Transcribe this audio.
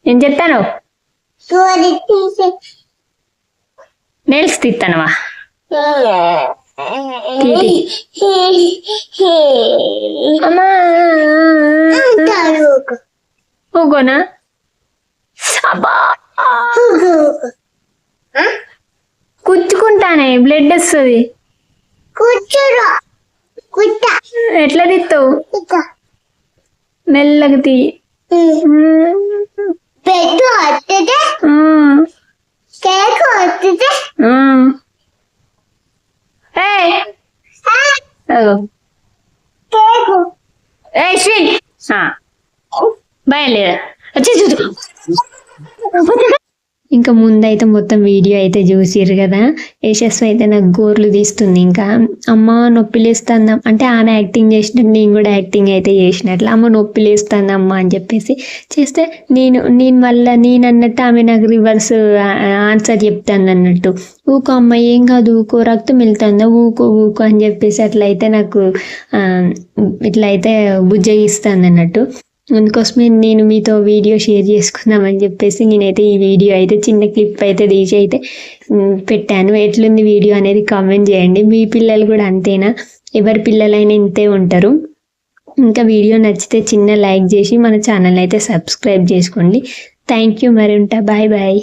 ఏం చెప్తాను నెల్స్ తీస్తానవా అమ్మా ఊకోనా అబ్బా కుచ్చుకుంటానే బ్లడ్ వస్తుంది ఎట్లా తీస్తావు మెల్లగా తీ భయం లేదా ఇంకా ముందైతే మొత్తం వీడియో అయితే చూసిర్రు కదా. యశస్వి అయితే నాకు గోర్లు తీస్తుంది. ఇంకా అమ్మ నొప్పి లేస్తుంది అంటే ఆమె యాక్టింగ్ చేసినట్టు నేను కూడా యాక్టింగ్ అయితే చేసినట్లు అమ్మ నొప్పి లేస్తుంది అమ్మ అని చెప్పేసి చేస్తే నేను మళ్ళీ నేను అన్నట్టు ఆమె నాకు రివర్స్ ఆన్సర్ చెప్తాను అన్నట్టు. ఊకో అమ్మ ఏం కాదు ఊకో రక్తం వెళ్తుందా ఊకో ఊకో అని చెప్పేసి అట్లయితే నాకు ఇట్లయితే బుజ్జగిస్తాను అన్నట్టు. అందుకోసమే నేను మీతో వీడియో షేర్ చేసుకుందామని చెప్పేసి నేనైతే ఈ వీడియో అయితే చిన్న క్లిప్ అయితే తీసి అయితే పెట్టాను. ఎట్లుంది వీడియో అనేది కామెంట్ చేయండి. మీ పిల్లలు కూడా అంతేనా? ఎవరి పిల్లలైనా ఇంతే ఉంటారు. ఇంకా వీడియో నచ్చితే చిన్న లైక్ చేసి మన ఛానల్ అయితే సబ్స్క్రైబ్ చేసుకోండి. Thank you. మరి ఉంటా. Bye bye.